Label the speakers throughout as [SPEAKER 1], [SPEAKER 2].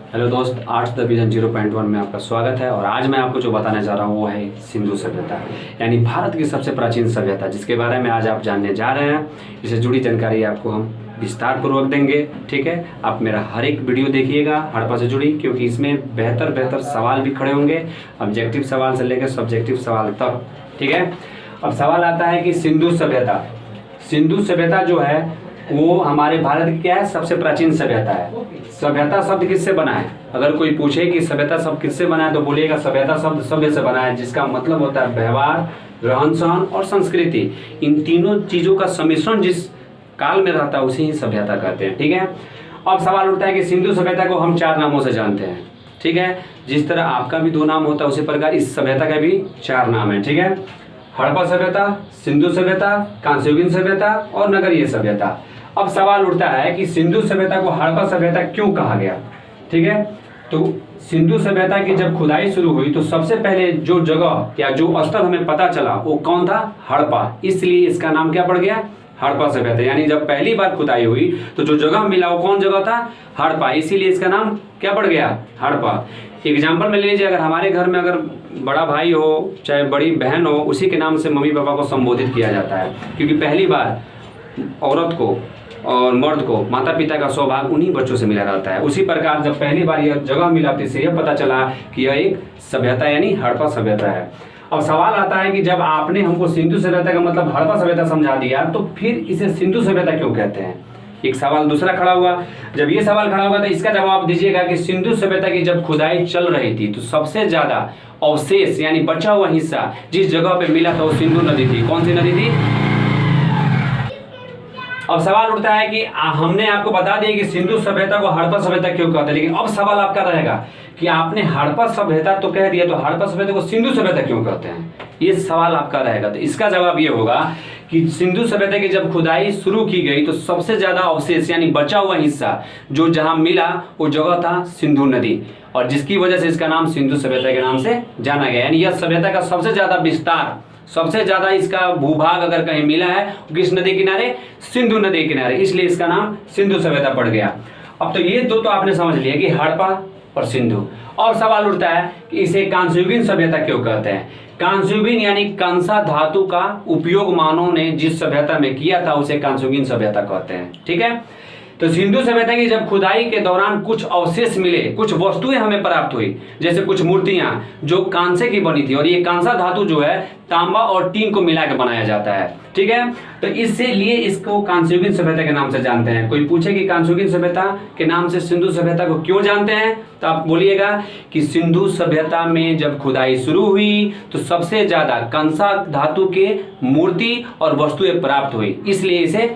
[SPEAKER 1] Hello दोस्त, arts division 0.1 में आपका स्वागत है। और आज मैं आपको जो बताने जा रहा हूँ वो है सिंधु सभ्यता, यानी भारत की सबसे प्राचीन सभ्यता, जिसके बारे में आज आप जानने जा रहे हैं। इससे जुड़ी जानकारी आपको हम विस्तार पूर्वक देंगे। ठीक है, आप मेरा हर एक वीडियो देखिएगा हड़प्पा से जुड़ी, क्योंकि इसमें बेहतर सवाल भी खड़े होंगे, ऑब्जेक्टिव सवाल से लेकर सब्जेक्टिव सवाल तक। ठीक है, अब सवाल आता है कि सिंधु सभ्यता जो है वो हमारे भारत की क्या है, सबसे प्राचीन सभ्यता है। सभ्यता शब्द किससे बना है? अगर कोई पूछे कि सभ्यता शब्द किससे बना है तो बोलिएगा सभ्यता शब्द सभ्य से बना है, जिसका मतलब होता है व्यवहार, रहन सहन और संस्कृति। इन तीनों चीजों का सम्मिश्रण जिस काल में रहता है उसे ही सभ्यता कहते हैं। ठीक है, अब सवाल उठता है कि सिंधु सभ्यता को हम 4 नामों से जानते हैं। ठीक है, जिस तरह आपका भी 2 नाम होता है उसी प्रकार इस सभ्यता का भी 4 नाम है। ठीक है, हड़प्पा सभ्यता, सिंधु सभ्यता, कांस्ययुगीन सभ्यता और नगरीय सभ्यता। अब सवाल उठता है कि सिंधु सभ्यता को हड़प्पा सभ्यता क्यों कहा गया? ठीक है, तो सिंधु सभ्यता की जब खुदाई शुरू हुई तो सबसे पहले जो जगह या जो स्थल हमें पता चला वो कौन था? हड़प्पा। इसलिए इसका नाम क्या पड़ गया? हड़प्पा सभ्यता। यानी जब पहली बार खुदाई हुई तो जो जगह मिला वो कौन जगह था? हड़प्पा। इसीलिए इसका नाम क्या पड़ गया? हड़प्पा। एग्जाम्पल में ले लीजिए, अगर हमारे घर में अगर बड़ा भाई हो चाहे बड़ी बहन हो, उसी के नाम से मम्मी पापा को संबोधित किया जाता है, क्योंकि पहली बार औरत को और मर्द को माता पिता का सौभाग्य उन्हीं बच्चों से मिला रहता है। उसी प्रकार जब पहली बार यह जगह मिला तो इससे यह पता चला कि यह एक सभ्यता यानी हड़प्पा सभ्यता है। अब सवाल आता है कि जब आपने हमको सिंधु सभ्यता का मतलब हड़प्पा सभ्यता समझा दिया तो फिर इसे सिंधु सभ्यता क्यों कहते हैं? एक सवाल दूसरा खड़ा हुआ। जब ये सवाल खड़ा हुआ तो इसका जवाब दीजिएगा कि सिंधु सभ्यता की जब खुदाई चल रही थी तो सबसे ज्यादा अवशेष यानी बचा हुआ हिस्सा जिस जगह पे मिला था वो सिंधु नदी थी। कौन सी नदी थी? अब सवाल उठता है कि हमने आपको बता दिया कि सिंधु सभ्यता को हड़प्पा सभ्यता क्यों कहते हैं, लेकिन अब सवाल आपका रहेगा कि आपने हड़प्पा सभ्यता तो कह दिया, तो हड़प्पा सभ्यता को सिंधु सभ्यता क्यों कहते हैं? ये सवाल आपका रहेगा। तो इसका जवाब ये होगा कि सिंधु सभ्यता की जब खुदाई शुरू की गई तो सबसे ज्यादा अवशेष यानी बचा हुआ हिस्सा जो जहां मिला वो जगह था सिंधु नदी, और जिसकी वजह से इसका नाम सिंधु सभ्यता के नाम से जाना गया। यानी यह सभ्यता का सबसे ज्यादा विस्तार, सबसे ज्यादा इसका भूभाग अगर कहीं मिला है किस नदी किनारे? सिंधु नदी किनारे, इसलिए इसका नाम सिंधु सभ्यता पड़ गया। अब तो ये दो तो आपने समझ लिया कि हड़प्पा और सिंधु। और सवाल उठता है कि इसे कांस्ययुगीन सभ्यता क्यों कहते हैं? कांस्ययुगीन यानी कांसा धातु का उपयोग मानव ने जिस सभ्यता में किया था उसे कांस्ययुगीन सभ्यता कहते हैं। ठीक है, तो सिंधु सभ्यता की जब खुदाई के दौरान कुछ अवशेष मिले, कुछ वस्तुएं हमें प्राप्त हुई, जैसे कुछ मूर्तियां जो कांसे की बनी थी, और ये कांसा धातु जो है तांबा और टीन को मिला के बनाया जाता है। ठीक है, तो इससे लिए इसको कांस्ययुगीन सभ्यता के नाम से जानते हैं। कोई पूछे कि कांस्ययुगीन सभ्यता के नाम से सिंधु सभ्यता को क्यों जानते हैं, तो आप बोलिएगा कि सिंधु सभ्यता में जब खुदाई शुरू हुई तो सबसे ज्यादा कांसा धातु के मूर्ति और वस्तुएं प्राप्त हुई, इसलिए इसे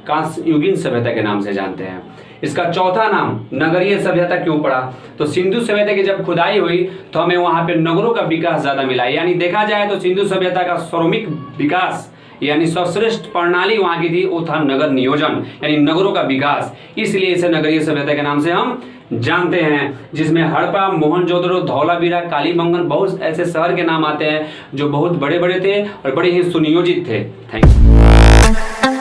[SPEAKER 1] कांस्ययुगीन सभ्यता के नाम से जानते हैं। इसका चौथा नाम नगरीय सभ्यता क्यों पड़ा? तो सिंधु सभ्यता की जब खुदाई हुई तो हमें वहां पे नगरों का विकास ज्यादा मिला। यानी देखा जाए तो सिंधु सभ्यता का सर्वांगीण विकास यानी सर्वश्रेष्ठ प्रणाली वहां की थी वो था नगर नियोजन यानी नगरों का विकास, इसलिए इसे नगरीय सभ्यता के नाम से हम जानते हैं। जिसमें हड़प्पा, मोहनजोदड़ो, धौलावीरा, कालीबंगन, बहुत ऐसे शहर के नाम आते हैं जो बहुत बड़े बड़े थे और बड़े ही सुनियोजित थे। Thank you.